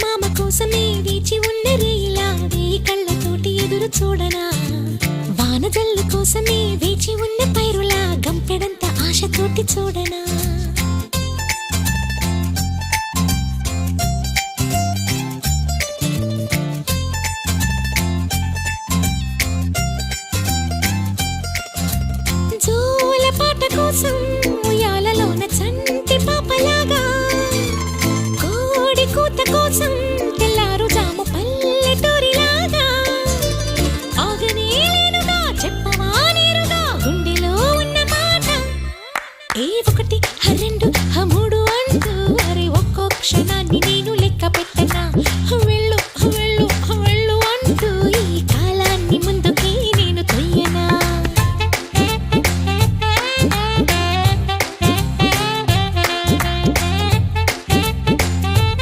చందమామ కోసమే వేచి ఉన్న రేయిలా వేయి కళ్ళతోటి ఎదురు చూడనా వానజల్లు కోసమే వేచి ఉన్న పైరులా గంపెడంత ఆశతోటి చూడనా జోల పాట కోసం ఉయ్యాలలోన చంటి పాపలాగా కోడి కూత కోసం తెల్లారు జాము పల్లెటూరిలాగా ఆగనే లేనుగా చెప్పవా నేరుగా గుండెలో ఉన్న మాట ఏ ఒకటి రెండు మూడు అంటూ అరే ఒక్కో క్షణాన్ని నేను లెక్క పెట్టనా